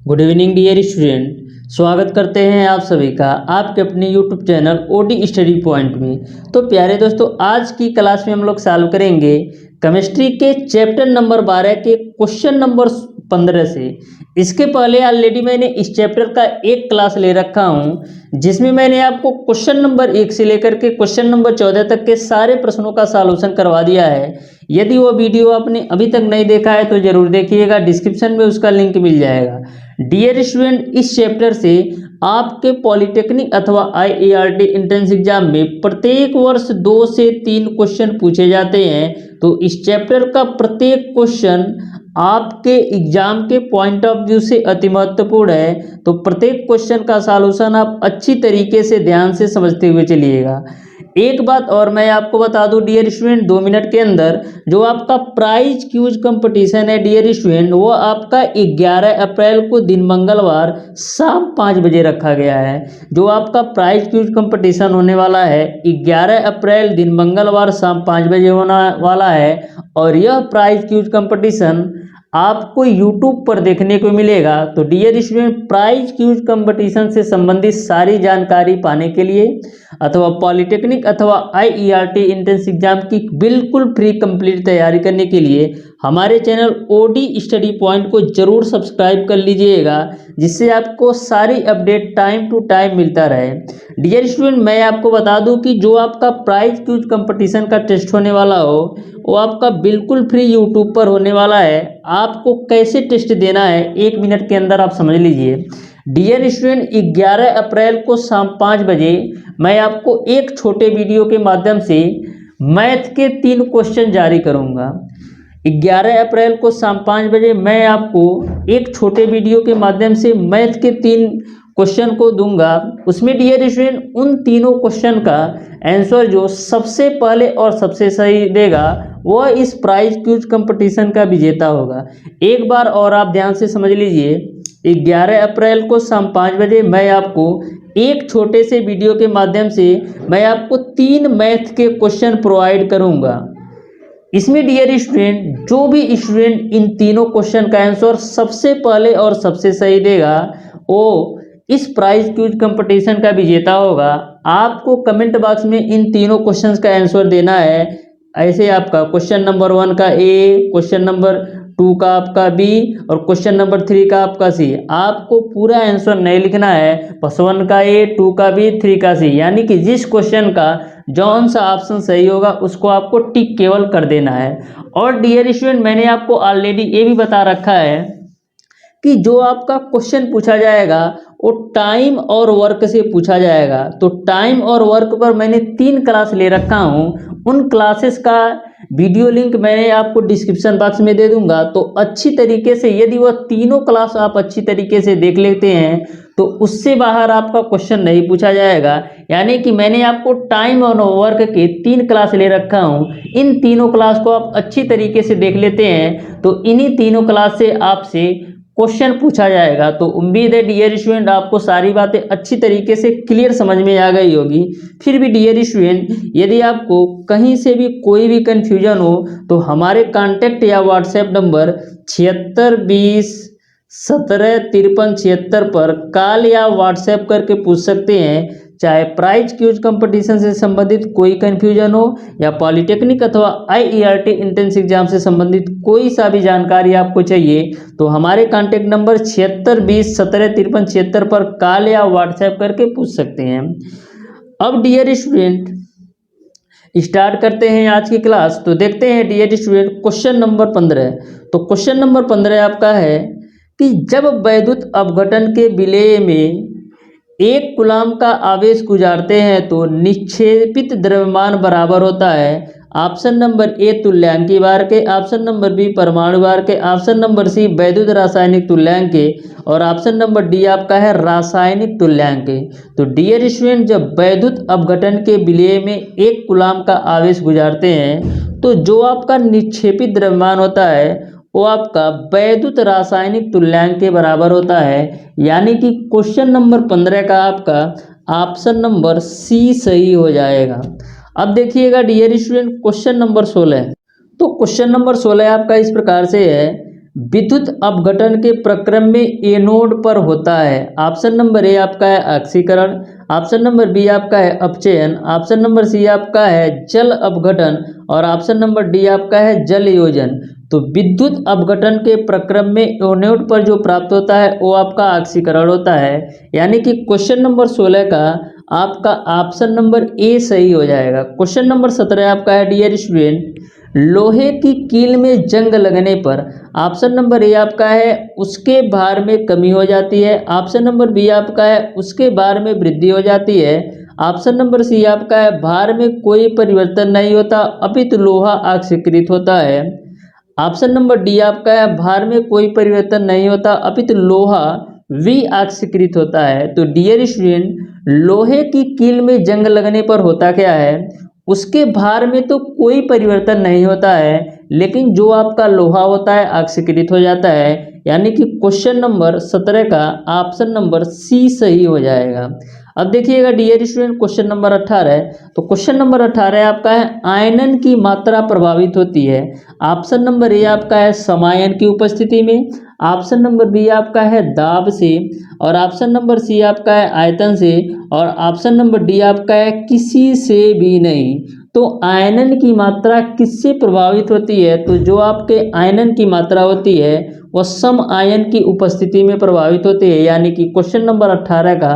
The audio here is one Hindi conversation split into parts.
गुड इवनिंग डियर स्टूडेंट, स्वागत करते हैं आप सभी का आपके अपने YouTube channel OD study point में। तो प्यारे दोस्तों, आज की क्लास में हम लोग सॉल्व करेंगे केमिस्ट्री के चैप्टर नंबर 12 के क्वेश्चन नंबर 15 से। इसके पहले ऑलरेडी मैंने इस चैप्टर का एक क्लास ले रखा हूं, जिसमें मैंने आपको क्वेश्चन नंबर 1 से लेकर के क्वेश्चन नंबर 14 तक के सारे प्रश्नों का सॉल्यूशन करवा दिया है। यदि वो वीडियो आपने अभी तक नहीं देखा है तो जरूर देखिएगा, डिस्क्रिप्शन में उसका लिंक मिल जाएगा। डियर स्टूडेंट, इस चैप्टर से आपके पॉलिटेक्निक अथवा आईईआरटी एंट्रेंस एग्जाम में प्रत्येक वर्ष 2 से 3 क्वेश्चन पूछे जाते हैं। तो इस चैप्टर का प्रत्येक क्वेश्चन आपके एग्जाम के पॉइंट ऑफ व्यू से अति महत्वपूर्ण है। तो प्रत्येक क्वेश्चन का सॉल्यूशन आप अच्छी तरीके से ध्यान से समझते हुए चलिएगा। एक बात और मैं आपको बता दूं डियर स्टूडेंट, 2 मिनट के अंदर जो आपका प्राइज क्यूज कंपटीशन है डियर स्टूडेंट, वो आपका 11 अप्रैल को दिन मंगलवार शाम 5 बजे रखा गया है। जो आपका प्राइज क्यूज कंपटीशन होने वाला है 11 अप्रैल दिन मंगलवार शाम 5 बजे होने वाला है। और यह प्राइज क्यूज कंपटीशन आपको YouTube पर देखने को मिलेगा। तो dear student, prize quiz competition से संबंधित सारी जानकारी पाने के लिए अथवा पॉलिटेक्निक अथवा आईईआरटी एंट्रेंस एग्जाम की बिल्कुल फ्री कंप्लीट तैयारी करने के लिए हमारे चैनल ओडी स्टडी पॉइंट को जरूर सब्सक्राइब कर लीजिएगा, जिससे आपको सारी अपडेट टाइम टू टाइम मिलता रहे। डियर स्टूडेंट, मैं आपको बता दूं कि जो आपका प्राइज क्यूज कंपटीशन का टेस्ट होने वाला हो वो आपका बिल्कुल फ्री यूट्यूब पर होने वाला है। आपको कैसे टेस्ट देना है 1 मिनट के अंदर आप समझ लीजिए। डियर स्टूडेंट, 11 अप्रैल को शाम 5 बजे मैं आपको एक छोटे वीडियो के माध्यम से मैथ के 3 क्वेश्चन जारी करूंगा। 11 अप्रैल को शाम 5 बजे मैं आपको एक छोटे वीडियो के माध्यम से मैथ के 3 क्वेश्चन को दूंगा। उसमें डियर स्टूडेंट उन तीनों क्वेश्चन का आंसर जो सबसे पहले और सबसे सही देगा वह इस प्राइज क्यूज कंपटीशन का विजेता होगा। एक बार और आप ध्यान से समझ लीजिए, 11 अप्रैल को शाम 5 बजे मैं आपको एक छोटे से वीडियो के माध्यम से मैं आपको 3 मैथ के क्वेश्चन प्रोवाइड करूंगा। इसमें डियर स्टूडेंट जो भी स्टूडेंट इन तीनों क्वेश्चन का आंसर सबसे पहले और सबसे सही देगा वो इस प्राइज क्यूज कंपटीशन का विजेता होगा। आपको कमेंट बॉक्स में इन तीनों क्वेश्चंस का आंसर देना है। ऐसे आपका क्वेश्चन नंबर 1 का ए, क्वेश्चन नंबर 2 का आपका बी और क्वेश्चन नंबर 3 का आपका सी। आपको पूरा आंसर नहीं लिखना है, बस 1 का ए, 2 का बी, 3 का सी, यानी कि जिस क्वेश्चन का जौन सा ऑप्शन सही होगा उसको आपको टिक केवल कर देना है। और डियर स्टूडेंट, मैंने आपको ऑलरेडी ये भी बता रखा है कि जो आपका क्वेश्चन पूछा जाएगा वो टाइम और वर्क से पूछा जाएगा। तो टाइम और वर्क पर मैंने 3 क्लास ले रखा हूँ। उन क्लासेस का वीडियो लिंक मैंने आपको डिस्क्रिप्शन बॉक्स में दे दूंगा। तो अच्छी तरीके से यदि वह तीनों क्लास आप अच्छी तरीके से देख लेते हैं तो उससे बाहर आपका क्वेश्चन नहीं पूछा जाएगा। यानी कि मैंने आपको टाइम और वर्क के 3 क्लास ले रखा हूँ। इन तीनों क्लास को आप अच्छी तरीके से देख लेते हैं तो इन्हीं तीनों क्लास से आपसे क्वेश्चन पूछा जाएगा। तो उम्मीद है डियर स्टूडेंट आपको सारी बातें अच्छी तरीके से क्लियर समझ में आ गई होगी। फिर भी डियर स्टूडेंट, यदि आपको कहीं से भी कोई भी कन्फ्यूजन हो तो हमारे कांटेक्ट या व्हाट्सएप नंबर 7620175376 पर कॉल या व्हाट्सएप करके पूछ सकते हैं। चाहे प्राइज क्यूज कंपटीशन से संबंधित कोई कन्फ्यूजन हो या पॉलिटेक्निक अथवा आईईआरटी एंट्रेंस एग्जाम से संबंधित कोई सा भी जानकारी आपको चाहिए तो हमारे कांटेक्ट नंबर 7620175376 पर कॉल या व्हाट्सएप करके पूछ सकते हैं। अब डियर स्टूडेंट स्टार्ट करते हैं आज की क्लास। तो देखते हैं डियर स्टूडेंट क्वेश्चन नंबर 15। तो क्वेश्चन नंबर 15 आपका है कि जब वैद्युत अपघटन के विलेय में 1 कूलाम का आवेश गुजारते हैं तो निक्षेपित द्रव्यमान बराबर होता है। ऑप्शन नंबर ए तुल्यांकी भार के, ऑप्शन नंबर बी परमाणु भार के, ऑप्शन नंबर सी वैद्युत रासायनिक तुल्यांक के और ऑप्शन नंबर डी आपका है रासायनिक तुल्यांक के। तो डियर स्टूडेंट, जब वैद्युत अपघटन के विलेय में 1 कूलाम का आवेश गुजारते हैं तो जो आपका निक्षेपित द्रव्यमान होता है वो आपका वैद्युत रासायनिक तुल्यांक के बराबर होता है। यानी कि क्वेश्चन नंबर 15 का आपका ऑप्शन नंबर सी सही हो जाएगा। अब देखिएगा डियर स्टूडेंट क्वेश्चन नंबर 16। तो क्वेश्चन नंबर 16 आपका इस प्रकार से है विद्युत अपघटन के प्रक्रम में एनोड पर होता है। ऑप्शन नंबर ए आपका है ऑक्सीकरण, ऑप्शन नंबर बी आपका है अपचयन, ऑप्शन नंबर सी आपका है जल अपघटन और ऑप्शन नंबर डी आपका है जल योजन। तो विद्युत अपघटन के प्रक्रम में एनोड पर जो प्राप्त होता है वो आपका ऑक्सीकरण होता है। यानी कि क्वेश्चन नंबर 16 का आपका ऑप्शन नंबर ए सही हो जाएगा। क्वेश्चन नंबर 17 आपका है डियर स्टूडेंट, लोहे की कील में जंग लगने पर ऑप्शन नंबर ए आपका है उसके भार में कमी हो जाती है, ऑप्शन नंबर बी आपका है उसके भार में वृद्धि हो जाती है, ऑप्शन नंबर सी आपका है भार में कोई परिवर्तन नहीं होता अपितु लोहा ऑक्सीकृत होता है, ऑप्शन नंबर डी आपका है भार में कोई परिवर्तन नहीं होता अपितु लोहा वी ऑक्सीकृत होता है। तो डियर स्टूडेंट, लोहे की कील में जंग लगने पर होता क्या है, उसके भार में तो कोई परिवर्तन नहीं होता है लेकिन जो आपका लोहा होता है ऑक्सीकृत हो जाता है। यानी कि क्वेश्चन नंबर 17 का ऑप्शन नंबर सी सही हो जाएगा। अब देखिएगा डियर स्टूडेंट क्वेश्चन नंबर 18, तो क्वेश्चन नंबर 18 आपका है आयनन की मात्रा प्रभावित होती है। ऑप्शन नंबर ए आपका है समायन की उपस्थिति में, ऑप्शन नंबर बी आपका है दाब से और ऑप्शन नंबर सी आपका है आयतन से और ऑप्शन नंबर डी आपका है किसी से भी नहीं। तो आयनन की मात्रा किससे प्रभावित होती है, तो जो आपके आयनन की मात्रा होती है वह सम आयन की उपस्थिति में प्रभावित होती है। यानी कि क्वेश्चन नंबर 18 का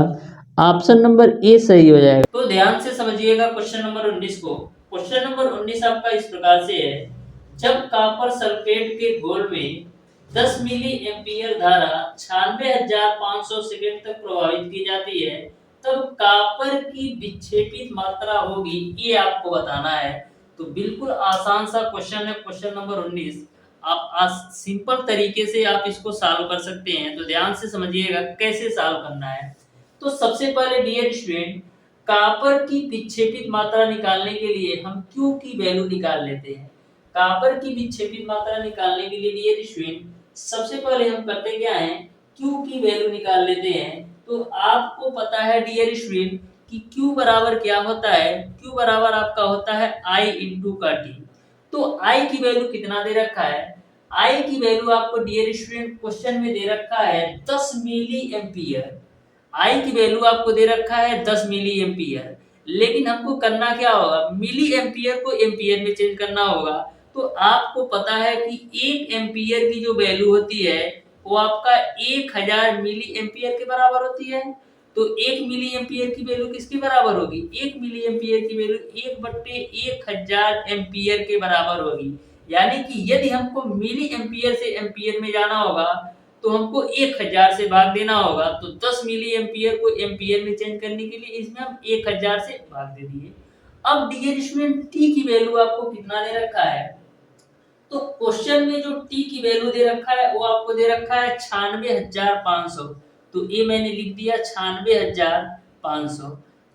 ऑप्शन नंबर ए सही हो जाएगा। तो ध्यान से समझिएगा क्वेश्चन नंबर 19 को। क्वेश्चन नंबर 19 आपका इस प्रकार से है, जब कॉपर सल्फेट के घोल में 10 मिली एम्पियर धारा 96,500 सेकेंड तक प्रभावित की जाती है तब कॉपर की विक्षेपित मात्रा होगी, ये आपको बताना है। तो बिल्कुल आसान सा क्वेश्चन है क्वेश्चन नंबर 19। आप सिंपल तरीके से आप इसको सॉल्व कर सकते हैं। तो ध्यान से समझिएगा कैसे सॉल्व करना है। तो सबसे पहले डियर स्टूडेंट, कॉपर की विक्षेपित मात्रा निकालने के लिए हम Q की वैल्यू निकाल लेते हैं। कॉपर की विक्षेपित मात्रा निकालने के लिए डियर स्टूडेंट सबसे पहले हम करते क्या है, Q की वैल्यू निकाल लेते हैं। तो आपको पता है डियर स्टूडेंट कि Q बराबर क्या होता है, Q बराबर आपका होता है I इंटू का T। तो I की वैल्यू कितना दे रखा है, I की वैल्यू आपको डियर स्टूडेंट क्वेश्चन में दे रखा है 10 मिली एम्पियर। आई की वैल्यू आपको दे रखा है 10 मिली एम्पियर, लेकिन हमको करना क्या होगा, मिली एम्पियर को एम्पियर में चेंज करना होगा। तो आपको पता है कि 1 एम्पियर की जो वैल्यू होती है वो आपका 1000 मिली एम्पियर के बराबर होती है। तो 1 मिली एम्पियर की वैल्यू किसके बराबर होगी, 1 मिली एम्पियर की वैल्यू 1/1000 एम्पियर के बराबर होगी। यानी कि यदि हमको मिली एम्पियर से एम्पियर में जाना होगा तो हमको 1000 से भाग देना होगा। तो 10 मिली एम्पियर को एम्पियर में चेंज करने के लिए इसमें हम 1000 से भाग दे दिए। अब डियर स्टूडेंट टी की वैल्यू आपको कितना दे रखा है, तो क्वेश्चन में जो टी की वैल्यू दे रखा है वो आपको दे रखा है 96,500। तो ये मैंने लिख दिया 96,500।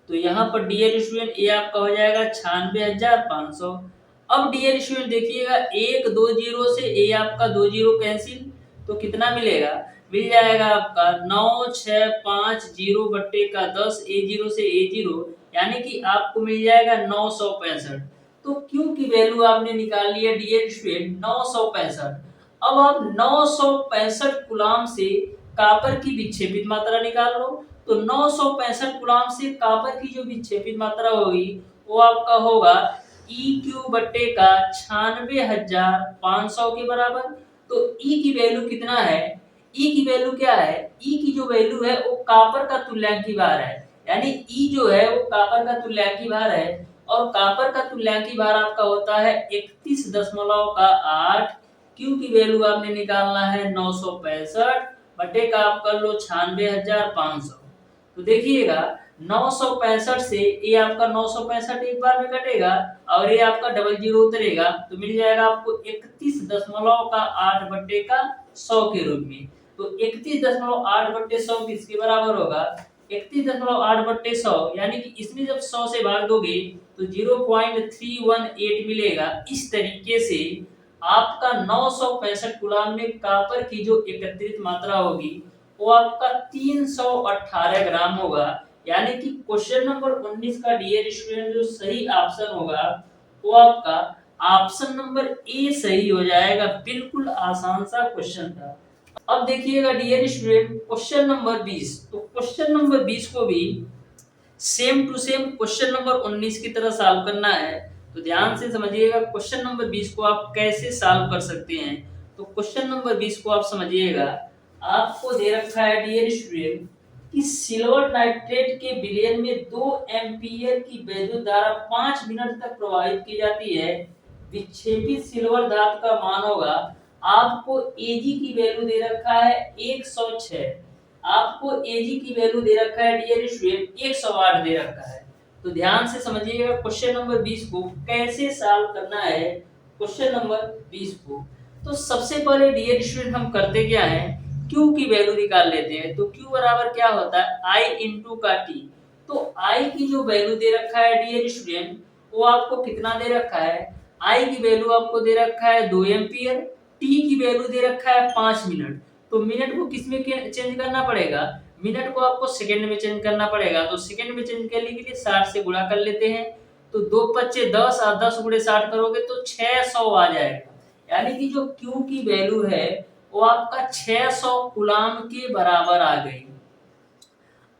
तो यहाँ पर डियर स्टूडेंट ये आपका हो जाएगा 96,500। अब डियर स्टूडेंट देखिएगा 1 2 जीरो से ये आपका 2 जीरो कैंसिल, तो कितना मिलेगा, मिल जाएगा आपका 9650 बट्टे का 10, ए जीरो से ए जीरो, यानी कि आपको मिल जाएगा 965। तो क्यू की वैल्यू आपने निकाल लिया डियर स्टूडेंट 965। अब आप 965 कूलाम से कॉपर की विक्षेपित मात्रा निकाल लो। तो 965 कूलाम से कॉपर की जो विक्षेपित मात्रा होगी वो आपका होगा EQ बट्टे का 96,500 के बराबर। तो E की वैल्यू कितना है, E की वैल्यू क्या है, E की जो वैल्यू है वो कॉपर का तुल्यांकी भार है। यानी E जो है वो कॉपर का तुल्यांकी भार है और कॉपर का तुल्यांकी भार आपका होता है 31.8। Q की वैल्यू आपने निकालना है 965 बटे का आप कर लो 96,500। तो देखिएगा 965 से ये आपका 965 एक बार में कटेगा और ये आपका डबल जीरो उतरेगा, तो मिल जाएगा आपको 31.8 बट्टे का 100 के रूप में। तो 31.8 बट्टे 100 किसके बराबर होगा, 31.8 बट्टे 100, यानी कि इसमें जब 100 से भाग दोगे तो 0.318 मिलेगा। इस तरीके से आपका 965 कूलाम में कॉपर की जो एकत्रित मात्रा होगी वो आपका 318 ग्राम होगा। यानी कि क्वेश्चन नंबर 19 का डियर स्टूडेंट जो सही ऑप्शन होगा वो आपका ऑप्शन नंबर ए सही हो जाएगा। बिल्कुल आसान सा क्वेश्चन था। अब देखिएगा डियर स्टूडेंट, क्वेश्चन नंबर 20। तो क्वेश्चन नंबर 20 को भी same to same question number 19 की तरह सॉल्व करना है। तो ध्यान से समझिएगा क्वेश्चन नंबर 20 को आप कैसे सॉल्व कर सकते हैं। तो क्वेश्चन नंबर 20 को आप समझिएगा। आपको दे रखा है डियर स्टूडेंट कि सिल्वर नाइट्रेट के विलयन में 2 एम्पीयर की विद्युत धारा 5 मिनट तक प्रवाहित की जाती है। विक्षेपित सिल्वर धातु का मान होगा। आपको एजी की वैल्यू दे रखा है 106। आपको एजी की वैल्यू दे रखा है डियर स्टूडेंट 108 दे रखा है। तो ध्यान से समझिएगा क्वेश्चन नंबर 20 को कैसे सॉल्व करना है। क्वेश्चन नंबर 20 को तो सबसे पहले डियर स्टूडेंट हम करते क्या है, Q की वैल्यू निकाल लेते हैं। तो Q बराबर क्या होता है, I इंटू का T। तो I की जो वैल्यू दे रखा है डियर स्टूडेंट, वो आपको कितना दे रखा है, I की वैल्यू आपको दे रखा है 2 एम्पियर, T की वैल्यू दे रखा है 5 मिनट। तो मिनट को किस में चेंज करना पड़ेगा, मिनट को आपको सेकंड में चेंज करना पड़ेगा। तो सेकंड में चेंज करने के लिए 60 से गुणा कर लेते हैं। तो 2 पच्चे 10 और 10 गुणे 60 करोगे तो 600 आ जाएगा। यानी कि जो Q की वैल्यू है वो आपका 600 कूलाम के बराबर आ गई।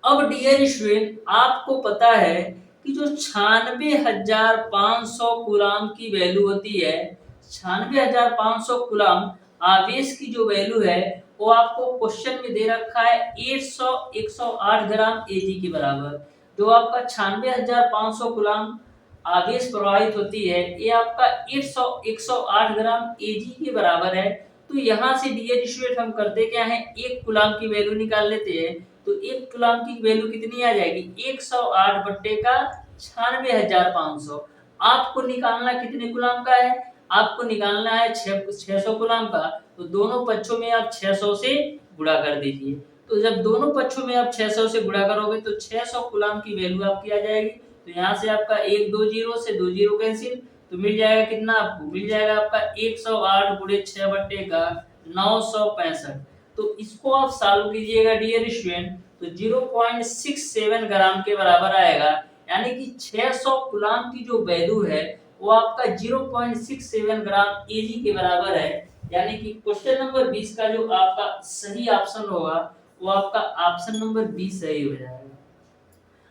अब डियर स्टूडेंट आपको पता है कि जो 96,500 कूलाम की वैल्यू होती है, 96,500 कूलाम आवेश की जो वैल्यू है वो आपको क्वेश्चन में दे रखा है 108 ग्राम एजी के बराबर। जो आपका 96,500 कूलाम आवेश प्रवाहित होती है ये आपका 108 ग्राम एजी के बराबर है। तो यहाँ से डियर स्टूडेंट हम करते क्या है, एक कूलाम की वैल्यू निकाल लेते हैं। तो एक कूलाम की वैल्यू कितनी आ जाएगी, 108 बट्टे का 96,500। आपको निकालना कितने कूलाम का है, आपको निकालना है 600 कूलाम का। तो दोनों पक्षों में आप 600 से गुणा कर दीजिए। तो जब दोनों पक्षों में आप 600 से गुणा करोगे तो 600 कूलाम की वैल्यू आपकी आ जाएगी। तो यहाँ से आपका 1 2 जीरो से 2 जीरो कैंसिल, तो मिल जाएगा कितना, आपको मिल जाएगा आपका 108 गुणे 6 बट्टे का 965। तो इसको आप सॉल्व कीजिएगा डियर स्टूडेंट तो 0.67 ग्राम के बराबर आएगा। यानी कि 600 कूलाम की जो वैल्यू है वो आपका 0.67 ग्राम एजी के बराबर है। यानी कि क्वेश्चन नंबर 20 का जो आपका सही ऑप्शन होगा वो आपका ऑप्शन नंबर 20 सही हो जाएगा।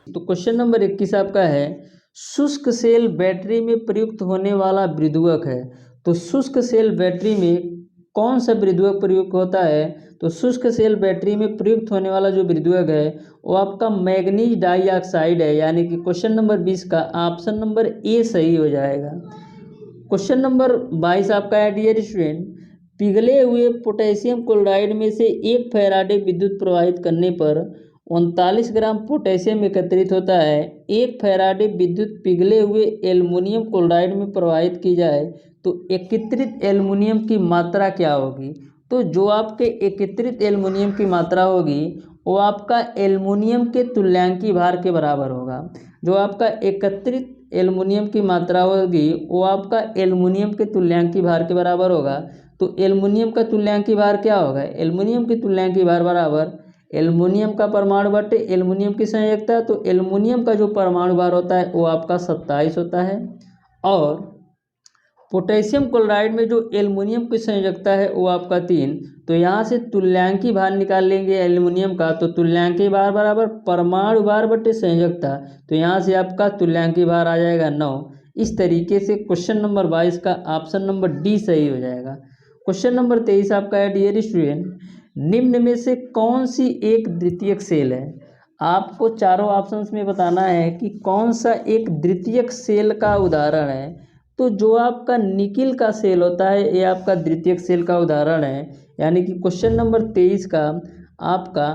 तो क्वेश्चन नंबर 21 आपका है, शुष्क सेल बैटरी में प्रयुक्त होने वाला विद्युत है। तो शुष्क सेल बैटरी में कौन सा विद्युत प्रयुक्त होता है। तो शुष्क सेल बैटरी में प्रयुक्त होने वाला जो विद्युत है वो आपका मैग्नीज डाइऑक्साइड है। यानी कि क्वेश्चन नंबर 20 का ऑप्शन नंबर ए सही हो जाएगा। क्वेश्चन नंबर 22 आपका है डियर स्टूडेंट, पिघले हुए पोटेशियम क्लोराइड में से 1 फैराडे विद्युत प्रवाहित करने पर 39 ग्राम पोटेशियम एकत्रित होता है। 1 फैराडे विद्युत पिघले हुए एल्युमिनियम क्लोराइड में प्रवाहित की जाए तो एकत्रित एल्युमिनियम की मात्रा क्या होगी। तो जो आपके एकत्रित एल्युमिनियम की मात्रा होगी वो आपका एल्युमिनियम के तुल्यांकी भार के बराबर होगा। जो आपका एकत्रित एल्युमिनियम की मात्रा होगी वो आपका एल्युमिनियम के तुल्यांकी भार के बराबर होगा। तो एल्युमिनियम का तुल्यांकी भार क्या होगा, एल्युमिनियम की तुल्यांकी भार बराबर एल्युमिनियम का परमाणु बटे एल्युमिनियम की संयोजकता। तो एल्युमिनियम का जो परमाणु भार होता है वो आपका 27 होता है। और पोटेशियम क्लोराइड में जो एल्युमिनियम की संयोजकता है वो आपका 3। तो यहाँ से तुल्यांकी भार निकाल लेंगे एल्युमिनियम का। तो तुल्यांकी भार बराबर परमाणु भार बटे संयोजकता। तो यहाँ से आपका तुल्यांकी भार आ जाएगा 9। इस तरीके से क्वेश्चन नंबर 22 का ऑप्शन नंबर डी सही हो जाएगा। क्वेश्चन नंबर 23 आपका है डियर स्टूडेंट, निम्न में से कौन सी एक द्वितीयक सेल है। आपको चारों ऑप्शंस में बताना है कि कौन सा एक द्वितीयक सेल का उदाहरण है। तो जो आपका निकिल का सेल होता है ये आपका द्वितीयक सेल का उदाहरण है। यानी कि क्वेश्चन नंबर 23 का आपका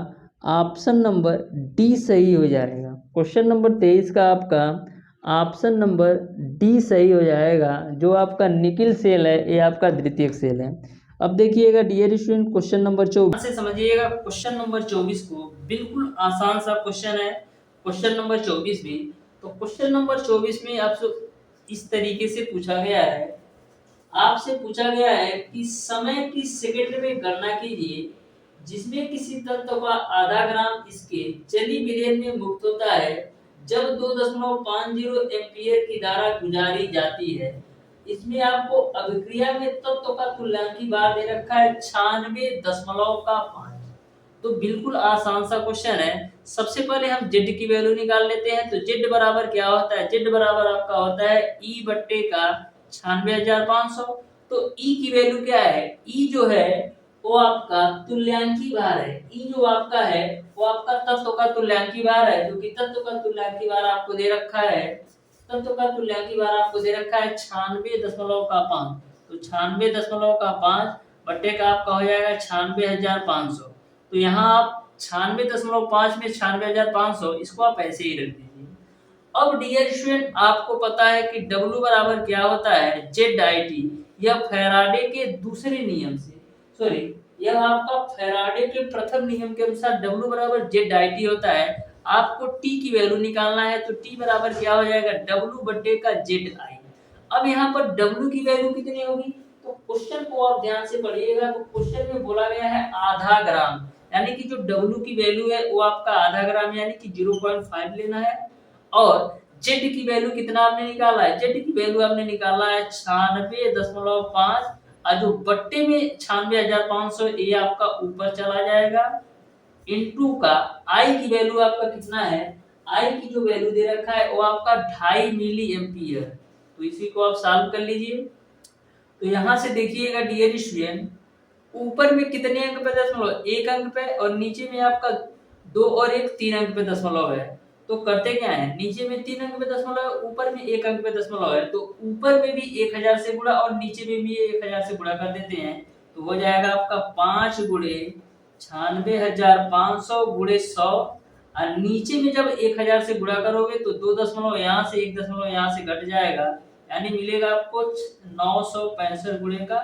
ऑप्शन नंबर डी सही हो जाएगा। क्वेश्चन नंबर 23 का आपका ऑप्शन नंबर डी सही हो जाएगा। जो आपका निकिल सेल है ये आपका द्वितीयक सेल है। अब देखिएगा डियर स्टूडेंट क्वेश्चन नंबर 24 से समझिएगा। क्वेश्चन नंबर 24 को बिल्कुल आसान सा क्वेश्चन है, क्वेश्चन नंबर 24 भी। तो क्वेश्चन नंबर 24 में आपसे इस तरीके से पूछा गया है, आपसे पूछा गया है कि समय की सेकंड में गणना कीजिए जिसमें किसी तत्व का आधा ग्राम इसके चली विलयन में मुक्त होता है जब 2.50 एम्पीयर की धारा गुजारी जाती है। इसमें आपको अभिक्रिया में तत्व का तुल्यांकी भार दे रखा है 96.5। तो बिल्कुल आसान सा क्वेश्चन है। सबसे पहले हम जेड की वैल्यू निकाल लेते हैं। तो जेड बराबर क्या होता है, जेड बराबर आपका होता है ई बट्टे का 96,500। तो ई की वैल्यू क्या है, ई जो है वो आपका तुल्यांकी भार है। ई जो आपका है वो आपका तत्व का तुल्यांकी भार है, क्योंकि तत्व का तुल्यांकी भार आपको दे रखा है, तत्व का तुल्यांकी भार आपको दे रखा है 96.5। तो 96.5 बट्टे का आपका हो जाएगा 96,500। तो यहाँ आप 96.5 में 96,500 इसको आप ऐसे ही रख दीजिए। अब डियर स्टूडेंट आपको पता है कि W बराबर क्या होता है, ZIT। यह फैराडे के दूसरे नियम से, सॉरी, यह आपका फैराडे के प्रथम नियम के अनुसार W बराबर ZIT होता है। आपको T की वैल्यू निकालना है, तो T बराबर क्या हो जाएगा, W बट्टे का ZI। अब यहाँ पर W की वैल्यू कितनी होगी, तो क्वेश्चन को आप ध्यान से पढ़िएगा। तो क्वेश्चन में बोला गया है आधा ग्राम, यानी कि जो W की वैल्यू है वो आपका आधा ग्राम यानी कि 0.5 लेना है। और जेड की वैल्यू कितना आपने निकाला है, जेड की वैल्यू आपने निकाला है 96.5, और जो बट्टे में 96,500 ये आपका ऊपर चला जाएगा, इनटू का आई की वैल्यू आपका कितना है, आई की जो वैल्यू दे रखा है वो आपका 2.5 मिली एम्पियर। तो इसी को आप सॉल्व कर लीजिए। तो यहां से देखिएगा डियर स्टूडेंट, ऊपर में कितने अंक पे दशमलव, एक अंक पे, और नीचे में आपका 2 और 1 3 अंक पे दशमलव है। तो करते क्या है, नीचे में 3 अंक पे दशमलव है, ऊपर में 1 अंक पे दशमलव है। तो ऊपर में भी 1000 से गुणा और नीचे में भी 1000 से गुणा कर देते हैं। तो हो जाएगा आपका 5 गुणे 96,500 गुणे 100, और नीचे में जब 1000 से गुणा करोगे तो 2 दशमलव यहाँ से 1 दशमलव यहाँ से घट जाएगा, यानी मिलेगा आपको 965 गुणे का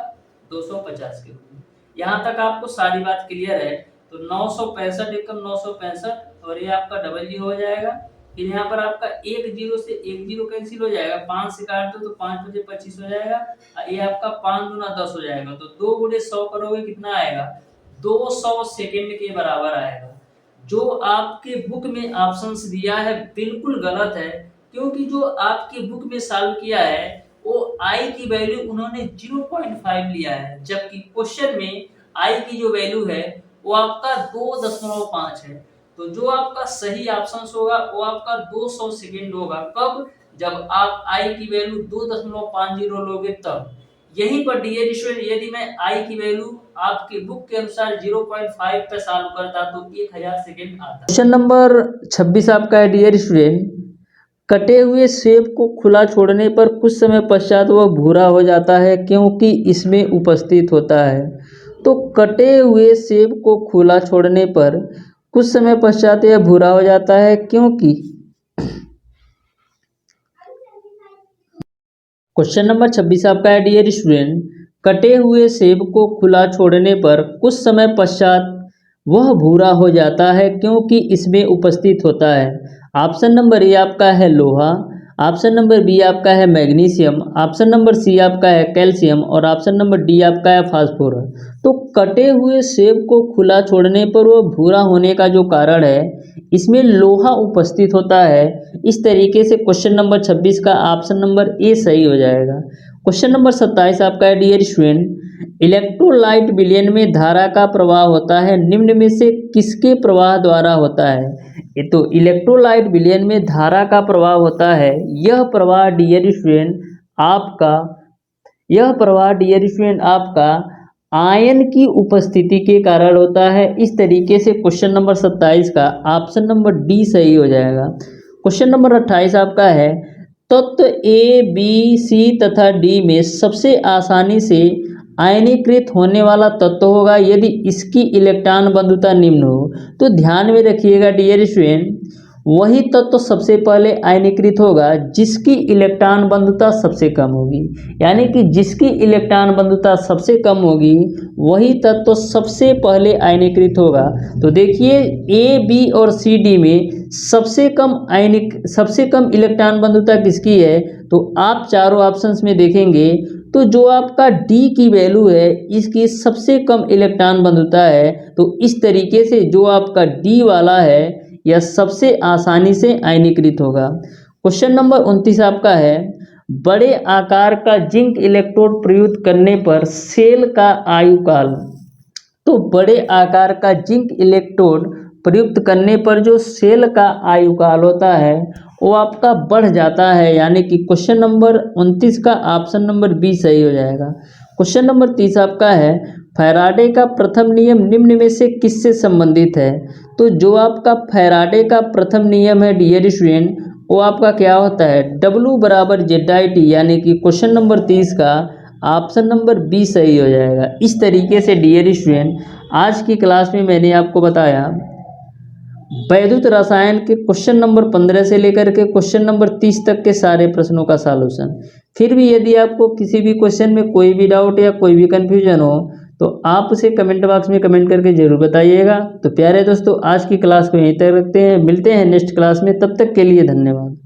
250 के रूप में। यहाँ तक आपको सारी बात क्लियर है। तो 965 एकम 965, और ये आपका डबल जीरो हो जाएगा। फिर यहाँ पर आपका एक जीरो से एक जीरो कैंसिल हो जाएगा, 5 से काट दो तो 5 बजे 25 हो जाएगा, और ये आपका 5 गुना 10 हो जाएगा। तो 2 गुणे 100 करोगे कितना आएगा, 200 सेकेंड के बराबर आएगा। जो आपके बुक में ऑप्शंस दिया है बिल्कुल गलत है, क्योंकि जो आपके बुक में सॉल्व किया है वो आई की वैल्यू उन्होंने 0.5 लिया है, जबकि क्वेश्चन में आई की जो वैल्यू है वो आपका 2.5 है। तो जो आपका सही ऑप्शन होगा वो आपका 200 सेकेंड होगा। कब, जब आप आई की वैल्यू 2.50 लोगे तब। यहीं पर डियर स्टूडेंट यदि मैं आई की वैल्यू आपके बुक के अनुसार 0.5 पे सॉल्व करता तो 1000 सेकेंड आता। क्वेश्चन नंबर 26 आपका है डियर स्टूडेंट, कटे हुए सेब को खुला छोड़ने पर कुछ समय पश्चात वह भूरा हो जाता है क्योंकि इसमें उपस्थित होता है। तो कटे हुए सेब को खुला छोड़ने पर कुछ समय पश्चात यह भूरा हो जाता है क्योंकि, क्वेश्चन नंबर 26 आपका है डियर स्टूडेंट, कटे हुए सेब को खुला छोड़ने पर कुछ समय पश्चात वह भूरा हो जाता है क्योंकि इसमें उपस्थित होता है। ऑप्शन नंबर ए आपका है लोहा, ऑप्शन नंबर बी आपका है मैग्नीशियम, ऑप्शन नंबर सी आपका है कैल्शियम, और ऑप्शन नंबर डी आपका है फास्फोरस। तो कटे हुए सेब को खुला छोड़ने पर वह भूरा होने का जो कारण है इसमें लोहा उपस्थित होता है। इस तरीके से क्वेश्चन नंबर 26 का ऑप्शन नंबर ए सही हो जाएगा। क्वेश्चन नंबर 27 आपका है डियर स्टूडेंट, इलेक्ट्रोलाइट विलयन में धारा का प्रवाह होता है, निम्न में से किसके प्रवाह द्वारा होता है। ये तो इलेक्ट्रोलाइट विलयन में धारा का प्रवाह होता है, यह प्रवाह डियर स्टूडेंट आपका, यह प्रवाह डियर स्टूडेंट आपका आयन की उपस्थिति के कारण होता है। इस तरीके से क्वेश्चन नंबर 27 का ऑप्शन नंबर डी सही हो जाएगा। क्वेश्चन नंबर 28 आपका है, तत्व ए बी सी तथा डी में सबसे आसानी से आयनीकृत होने वाला तत्व होगा यदि इसकी इलेक्ट्रॉन बंधुता निम्न हो। तो ध्यान में रखिएगा डियर स्टूडेंट, वही तत्व सबसे पहले आयनीकृत होगा जिसकी इलेक्ट्रॉन बंधुता सबसे कम होगी, यानी कि जिसकी इलेक्ट्रॉन बंधुता सबसे कम होगी वही तत्व सबसे पहले आयनीकृत होगा। तो देखिए ए बी और सी डी में सबसे कम इलेक्ट्रॉन बंधुता किसकी है, तो आप चारों ऑप्शंस में देखेंगे तो जो आपका डी की वैल्यू है इसकी सबसे कम इलेक्ट्रॉन बंधुता है। तो इस तरीके से जो आपका डी वाला है यह सबसे आसानी से आयनीकृत होगा। क्वेश्चन नंबर 29 आपका है, बड़े आकार का जिंक इलेक्ट्रोड प्रयुक्त करने पर सेल का आयुकाल। तो बड़े आकार का जिंक इलेक्ट्रोड प्रयुक्त करने पर जो सेल का आयुकाल होता है वो आपका बढ़ जाता है, यानी कि क्वेश्चन नंबर 29 का ऑप्शन नंबर बी सही हो जाएगा। क्वेश्चन नंबर 30 आपका है, फैराडे का प्रथम नियम निम्न में से किससे संबंधित है। तो जो आपका फैराडे का प्रथम नियम है डियर स्टूडेंट, वो आपका क्या होता है, W बराबर ZIT, यानी कि क्वेश्चन नंबर 30 का ऑप्शन नंबर बी सही हो जाएगा। इस तरीके से डियर स्टूडेंट आज की क्लास में मैंने आपको बताया वैद्युत रसायन के क्वेश्चन नंबर 15 से लेकर के क्वेश्चन नंबर 30 तक के सारे प्रश्नों का सॉल्यूशन। फिर भी यदि आपको किसी भी क्वेश्चन में कोई भी डाउट या कोई भी कन्फ्यूजन हो तो आप उसे कमेंट बॉक्स में कमेंट करके जरूर बताइएगा। तो प्यारे दोस्तों आज की क्लास को यहीं तक रखते हैं, मिलते हैं नेक्स्ट क्लास में, तब तक के लिए धन्यवाद।